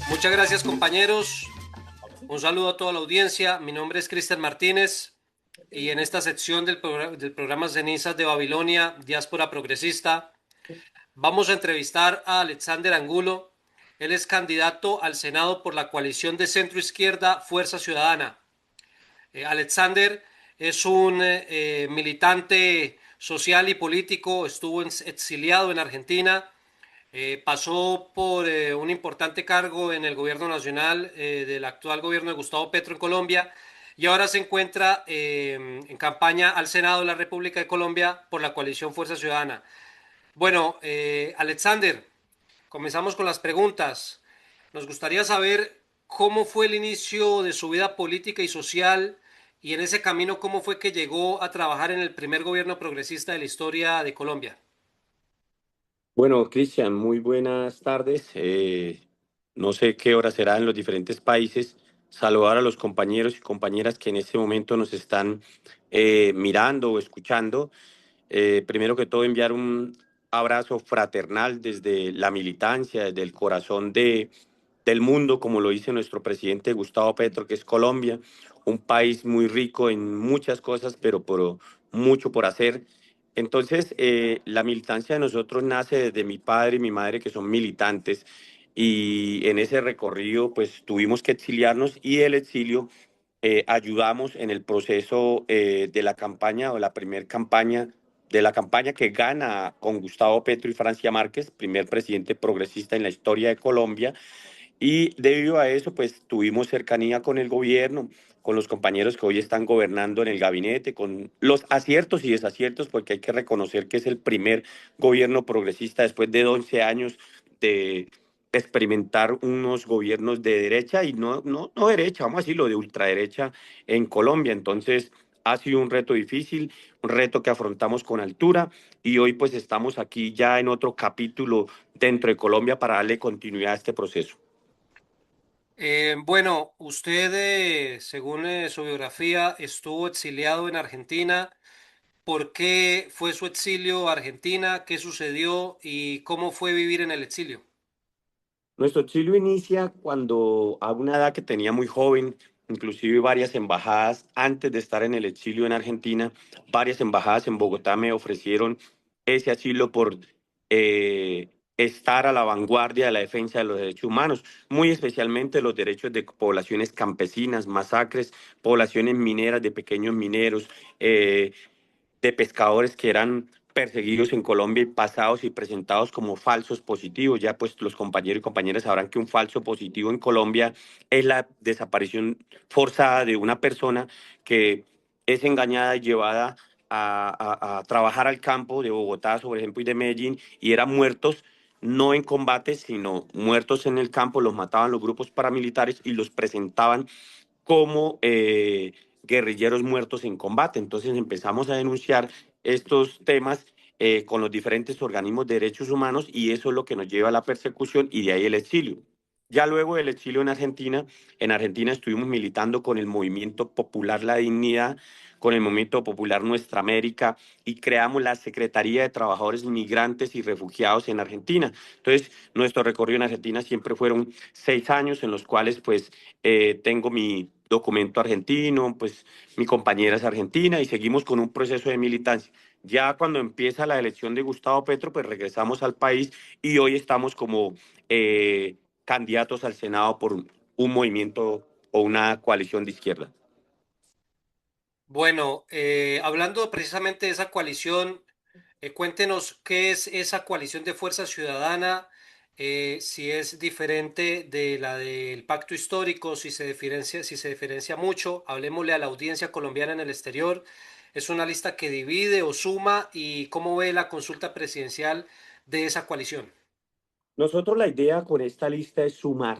Muchas gracias, compañeros. Un saludo a toda la audiencia. Mi nombre es Cristian Martínez y en esta sección del programa Cenizas de Babilonia, Diáspora Progresista, vamos a entrevistar a Alexander Angulo. Él es candidato al Senado por la coalición de centro izquierda Fuerza Ciudadana. Alexander es un militante social y político, estuvo exiliado en Argentina, pasó por un importante cargo en el gobierno nacional del actual gobierno de Gustavo Petro en Colombia y ahora se encuentra en campaña al Senado de la República de Colombia por la coalición Fuerza Ciudadana. Bueno, Alexander, comenzamos con las preguntas. Nos gustaría saber cómo fue el inicio de su vida política y social y en ese camino cómo fue que llegó a trabajar en el primer gobierno progresista de la historia de Colombia. Bueno, Cristian, muy buenas tardes. No sé qué hora será en los diferentes países. Saludar a los compañeros y compañeras que en este momento nos están mirando o escuchando. Primero que todo, enviar un abrazo fraternal desde la militancia, desde el corazón del mundo, como lo dice nuestro presidente Gustavo Petro, que es Colombia, un país muy rico en muchas cosas, pero por mucho por hacer. Entonces, la militancia de nosotros nace desde mi padre y mi madre, que son militantes, y en ese recorrido, pues tuvimos que exiliarnos y el exilio ayudamos en el proceso de la campaña o la primer campaña de la campaña que gana con Gustavo Petro y Francia Márquez, primer presidente progresista en la historia de Colombia. Y debido a eso, pues tuvimos cercanía con el gobierno, con los compañeros que hoy están gobernando en el gabinete, con los aciertos y desaciertos, porque hay que reconocer que es el primer gobierno progresista después de 11 años de experimentar unos gobiernos de derecha y no derecha, vamos a decirlo, de ultraderecha en Colombia. Entonces, ha sido un reto difícil, un reto que afrontamos con altura y hoy pues estamos aquí ya en otro capítulo dentro de Colombia para darle continuidad a este proceso. Bueno, usted, según su biografía, estuvo exiliado en Argentina. ¿Por qué fue su exilio a Argentina? ¿Qué sucedió? ¿Y cómo fue vivir en el exilio? Nuestro exilio inicia cuando a una edad que tenía muy joven, inclusive varias embajadas antes de estar en el exilio en Argentina, varias embajadas en Bogotá me ofrecieron ese asilo por estar a la vanguardia de la defensa de los derechos humanos, muy especialmente los derechos de poblaciones campesinas, masacres, poblaciones mineras de pequeños mineros, eh, de pescadores que eran perseguidos en Colombia y pasados y presentados como falsos positivos. Ya pues los compañeros y compañeras sabrán que un falso positivo en Colombia es la desaparición forzada de una persona que es engañada y llevada a trabajar al campo de Bogotá, por ejemplo, y de Medellín, y eran muertos no en combate, sino muertos en el campo, los mataban los grupos paramilitares y los presentaban como guerrilleros muertos en combate. Entonces empezamos a denunciar estos temas con los diferentes organismos de derechos humanos y eso es lo que nos lleva a la persecución y de ahí el exilio. Ya luego del exilio en Argentina estuvimos militando con el Movimiento Popular La Dignidad, con el Movimiento Popular Nuestra América y creamos la Secretaría de Trabajadores Migrantes y Refugiados en Argentina. Entonces, nuestro recorrido en Argentina siempre fueron 6 años en los cuales pues tengo mi documento argentino, pues mi compañera es argentina y seguimos con un proceso de militancia. Ya cuando empieza la elección de Gustavo Petro, pues regresamos al país y hoy estamos como candidatos al Senado por un movimiento o una coalición de izquierda. Bueno, hablando precisamente de esa coalición, cuéntenos qué es esa coalición de Fuerza Ciudadana, si es diferente de la del pacto histórico, si se diferencia mucho, hablemosle a la audiencia colombiana en el exterior. ¿Es una lista que divide o suma? ¿Y cómo ve la consulta presidencial de esa coalición? Nosotros la idea con esta lista es sumar,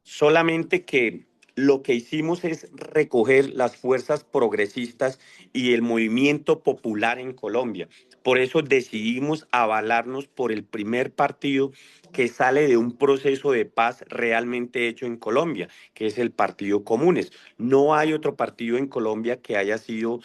solamente que lo que hicimos es recoger las fuerzas progresistas y el movimiento popular en Colombia. Por eso decidimos avalarnos por el primer partido que sale de un proceso de paz realmente hecho en Colombia, que es el Partido Comunes. No hay otro partido en Colombia que haya sido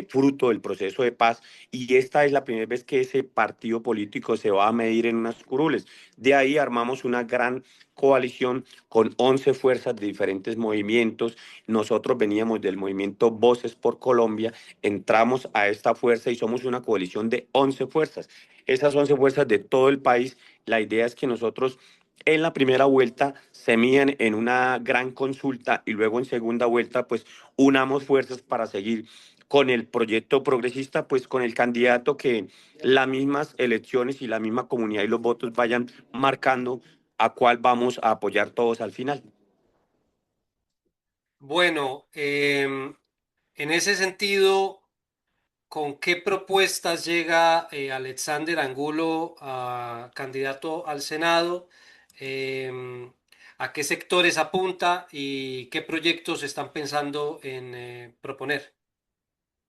fruto del proceso de paz, y esta es la primera vez que ese partido político se va a medir en unas curules. De ahí armamos una gran coalición con 11 fuerzas de diferentes movimientos. Nosotros veníamos del movimiento Voces por Colombia, entramos a esta fuerza y somos una coalición de 11 fuerzas. Esas 11 fuerzas de todo el país, la idea es que nosotros en la primera vuelta se mían en una gran consulta y luego en segunda vuelta pues unamos fuerzas para seguir con el proyecto progresista, pues con el candidato que las mismas elecciones y la misma comunidad y los votos vayan marcando a cuál vamos a apoyar todos al final. Bueno, en ese sentido, ¿con qué propuestas llega Alexander Angulo, candidato al Senado? Em, ¿A qué sectores apunta y qué proyectos están pensando en proponer?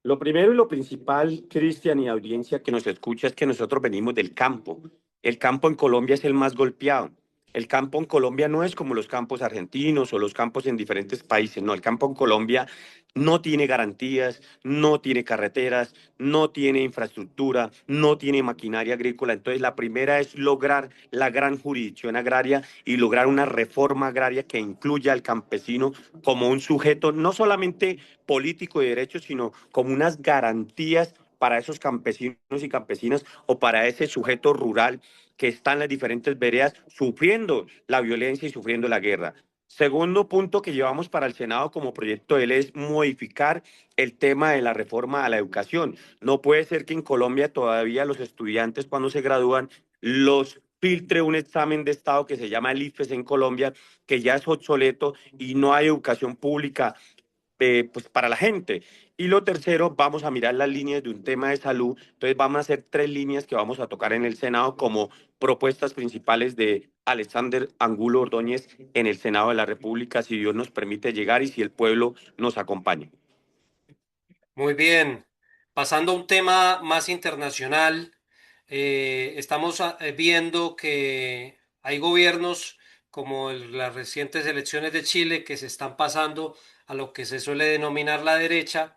Lo primero y lo principal, Cristian y audiencia que nos escucha, es que nosotros venimos del campo. El campo en Colombia es el más golpeado. El campo en Colombia no es como los campos argentinos o los campos en diferentes países. No, el campo en Colombia no tiene garantías, no tiene carreteras, no tiene infraestructura, no tiene maquinaria agrícola. Entonces, la primera es lograr la gran jurisdicción agraria y lograr una reforma agraria que incluya al campesino como un sujeto no solamente político de derechos, sino como unas garantías para esos campesinos y campesinas o para ese sujeto rural que está en las diferentes veredas sufriendo la violencia y sufriendo la guerra. Segundo punto que llevamos para el Senado como proyecto de ley es modificar el tema de la reforma a la educación. No puede ser que en Colombia todavía los estudiantes cuando se gradúan los filtre un examen de estado que se llama el IFES en Colombia, que ya es obsoleto y no hay educación pública pues para la gente. Y lo tercero, vamos a mirar las líneas de un tema de salud. Entonces vamos a hacer tres líneas que vamos a tocar en el Senado como propuestas principales de Alexander Angulo Ordóñez en el Senado de la República, si Dios nos permite llegar y si el pueblo nos acompaña. Muy bien. Pasando a un tema más internacional, estamos viendo que hay gobiernos como las recientes elecciones de Chile que se están pasando a lo que se suele denominar la derecha,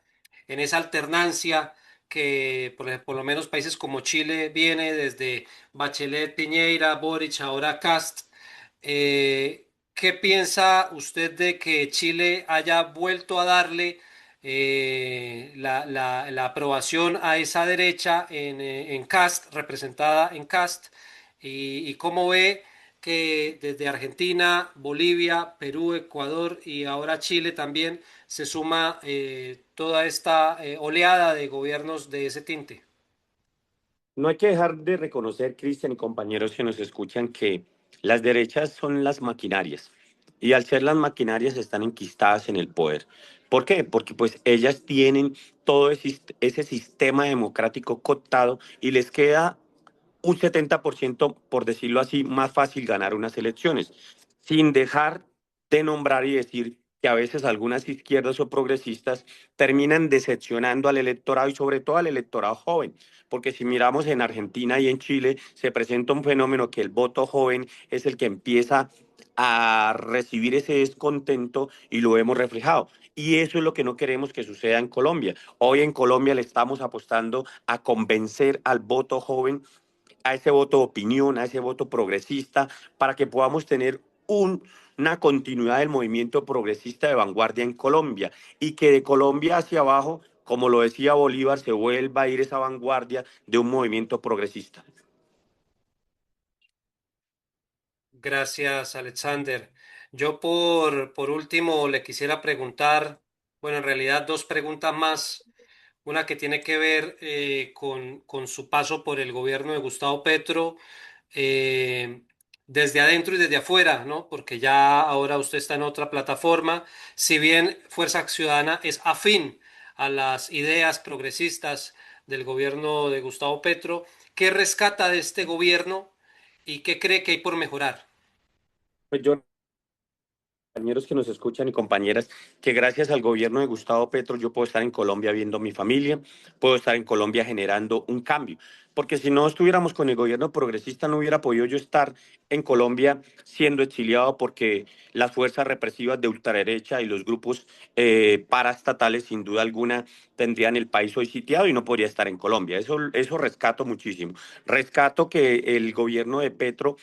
en esa alternancia que por lo menos países como Chile viene desde Bachelet, Piñera, Boric, ahora Cast. ¿Qué piensa usted de que Chile haya vuelto a darle la aprobación a esa derecha en CAST, representada en CAST, y cómo ve que desde Argentina, Bolivia, Perú, Ecuador y ahora Chile también se suma toda esta oleada de gobiernos de ese tinte? No hay que dejar de reconocer, Cristian y compañeros que nos escuchan, que las derechas son las maquinarias y al ser las maquinarias están enquistadas en el poder. ¿Por qué? Porque pues ellas tienen todo ese sistema democrático cooptado y les queda un 70%, por decirlo así, más fácil ganar unas elecciones, sin dejar de nombrar y decir que a veces algunas izquierdas o progresistas terminan decepcionando al electorado y sobre todo al electorado joven, porque si miramos en Argentina y en Chile, se presenta un fenómeno que el voto joven es el que empieza a recibir ese descontento y lo hemos reflejado. Y eso es lo que no queremos que suceda en Colombia. Hoy en Colombia le estamos apostando a convencer al voto joven, a ese voto de opinión, a ese voto progresista, para que podamos tener una continuidad del movimiento progresista de vanguardia en Colombia y que de Colombia hacia abajo, como lo decía Bolívar, se vuelva a ir esa vanguardia de un movimiento progresista. Gracias, Alexander. Yo por último le quisiera preguntar, bueno, en realidad dos preguntas más. Una que tiene que ver con su paso por el gobierno de Gustavo Petro, eh, desde adentro y desde afuera, ¿no? Porque ya ahora usted está en otra plataforma. Si bien Fuerza Ciudadana es afín a las ideas progresistas del gobierno de Gustavo Petro, ¿qué rescata de este gobierno y qué cree que hay por mejorar? Pues yo compañeros que nos escuchan y compañeras, que gracias al gobierno de Gustavo Petro yo puedo estar en Colombia viendo a mi familia, puedo estar en Colombia generando un cambio. Porque si no estuviéramos con el gobierno progresista, no hubiera podido yo estar en Colombia siendo exiliado porque las fuerzas represivas de ultraderecha y los grupos paraestatales, sin duda alguna, tendrían el país hoy sitiado y no podría estar en Colombia. Eso rescato muchísimo. Rescato que el gobierno de Petro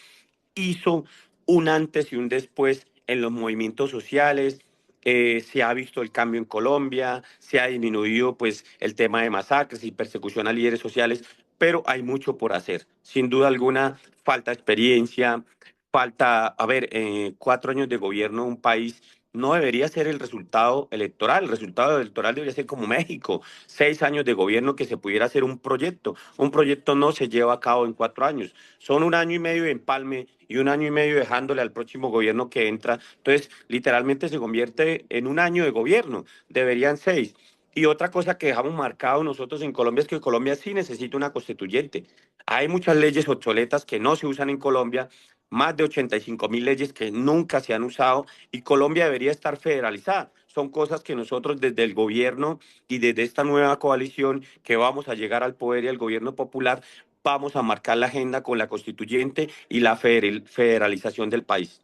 hizo un antes y un después en los movimientos sociales. Se ha visto el cambio en Colombia, se ha disminuido pues el tema de masacres y persecución a líderes sociales, pero hay mucho por hacer. Sin duda alguna, falta experiencia, falta, a ver, 4 años de gobierno de un país no debería ser el resultado electoral. El resultado electoral debería ser como México, 6 años de gobierno que se pudiera hacer un proyecto. Un proyecto no se lleva a cabo en 4 años. Son un año y medio de empalme y un año y medio dejándole al próximo gobierno que entra. Entonces, literalmente se convierte en un año de gobierno. Deberían 6. Y otra cosa que dejamos marcado nosotros en Colombia es que Colombia sí necesita una constituyente. Hay muchas leyes obsoletas que no se usan en Colombia, más de 85.000 leyes que nunca se han usado y Colombia debería estar federalizada. Son cosas que nosotros desde el gobierno y desde esta nueva coalición que vamos a llegar al poder y al gobierno popular vamos a marcar la agenda con la constituyente y la federalización del país.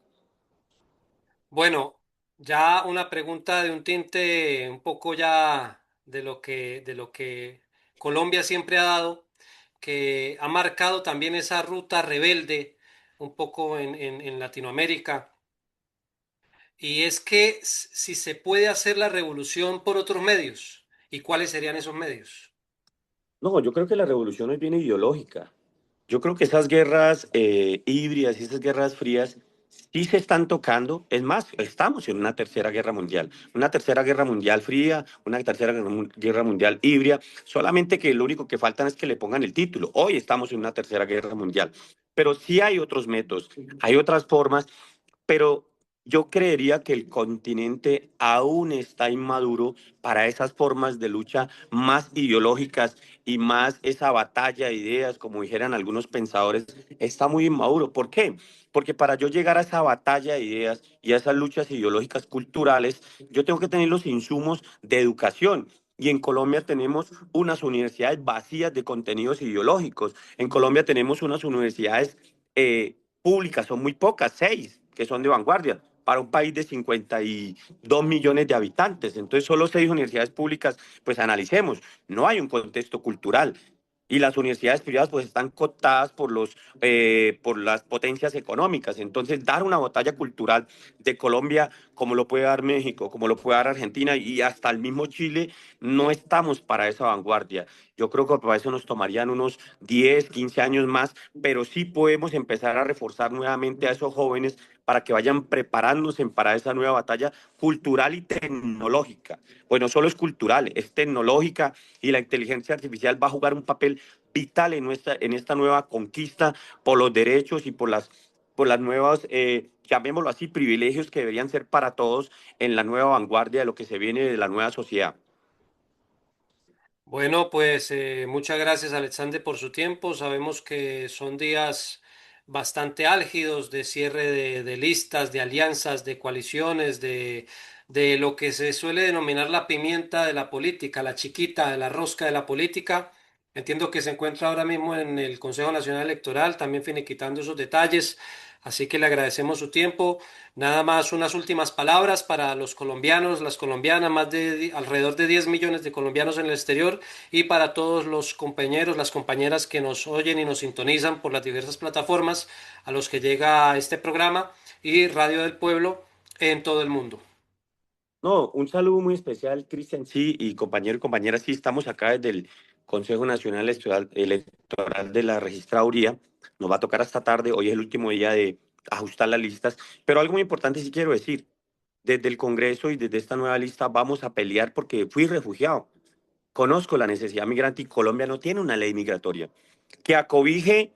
Bueno, ya una pregunta de un tinte un poco ya de lo que Colombia siempre ha dado, que ha marcado también esa ruta rebelde un poco en Latinoamérica. Y es que si se puede hacer la revolución por otros medios, ¿y cuáles serían esos medios? No, yo creo que la revolución es bien ideológica. Yo creo que esas guerras híbridas y esas guerras frías sí se están tocando. Es más, estamos en una tercera guerra mundial fría, una tercera guerra mundial híbrida, solamente que lo único que faltan es que le pongan el título. Hoy estamos en una tercera guerra mundial, pero sí hay otros métodos, hay otras formas, pero yo creería que el continente aún está inmaduro para esas formas de lucha más ideológicas y más esa batalla de ideas, como dijeran algunos pensadores, está muy inmaduro. ¿Por qué? Porque para yo llegar a esa batalla de ideas y a esas luchas ideológicas culturales, yo tengo que tener los insumos de educación. Y en Colombia tenemos unas universidades vacías de contenidos ideológicos. En Colombia tenemos unas universidades públicas, son muy pocas, 6, que son de vanguardia, para un país de 52 millones de habitantes. Entonces, solo 6 universidades públicas, pues analicemos, no hay un contexto cultural. Y las universidades privadas pues están cooptadas por las potencias económicas. Entonces, dar una batalla cultural de Colombia, como lo puede dar México, como lo puede dar Argentina y hasta el mismo Chile, no estamos para esa vanguardia. Yo creo que para eso nos tomarían unos 10, 15 años más, pero sí podemos empezar a reforzar nuevamente a esos jóvenes para que vayan preparándose para esa nueva batalla cultural y tecnológica. Pues no solo es cultural, es tecnológica y la inteligencia artificial va a jugar un papel vital en esta nueva conquista por los derechos y por las nuevas, llamémoslo así, privilegios que deberían ser para todos en la nueva vanguardia de lo que se viene de la nueva sociedad. Bueno, pues muchas gracias, Alexander, por su tiempo. Sabemos que son días bastante álgidos de cierre de listas, de alianzas, de coaliciones, de lo que se suele denominar la pimienta de la política, la chiquita de la rosca de la política. Entiendo que se encuentra ahora mismo en el Consejo Nacional Electoral, también finiquitando esos detalles. Así que le agradecemos su tiempo. Nada más unas últimas palabras para los colombianos, las colombianas, más de alrededor de 10 millones de colombianos en el exterior y para todos los compañeros, las compañeras que nos oyen y nos sintonizan por las diversas plataformas a los que llega este programa y Radio del Pueblo en todo el mundo. No, un saludo muy especial, Cristian, sí, y compañero y compañera, sí, estamos acá desde el Consejo Nacional Electoral de la Registraduría. Nos va a tocar hasta tarde, hoy es el último día de ajustar las listas, pero algo muy importante sí quiero decir, desde el Congreso y desde esta nueva lista vamos a pelear porque fui refugiado. Conozco la necesidad migrante y Colombia no tiene una ley migratoria que acobije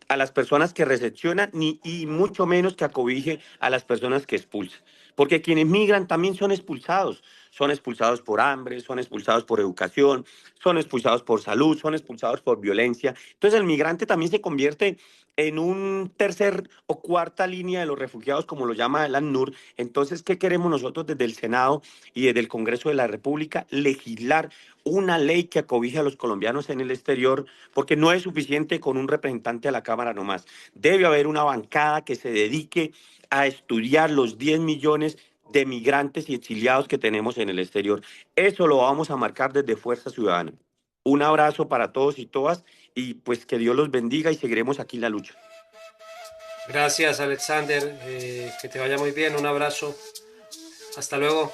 a las personas que recepcionan ni y mucho menos que acobije a las personas que expulsan. Porque quienes migran también son expulsados, son expulsados por hambre, son expulsados por educación, son expulsados por salud, son expulsados por violencia. Entonces el migrante también se convierte en un tercer o cuarta línea de los refugiados, como lo llama el ACNUR. Entonces, ¿qué queremos nosotros desde el Senado y desde el Congreso de la República? Legislar una ley que acobije a los colombianos en el exterior, porque no es suficiente con un representante a la Cámara nomás. Debe haber una bancada que se dedique a estudiar los 10 millones de migrantes y exiliados que tenemos en el exterior. Eso lo vamos a marcar desde Fuerza Ciudadana. Un abrazo para todos y todas y pues que Dios los bendiga y seguiremos aquí en la lucha. Gracias, Alexander. Que te vaya muy bien. Un abrazo. Hasta luego.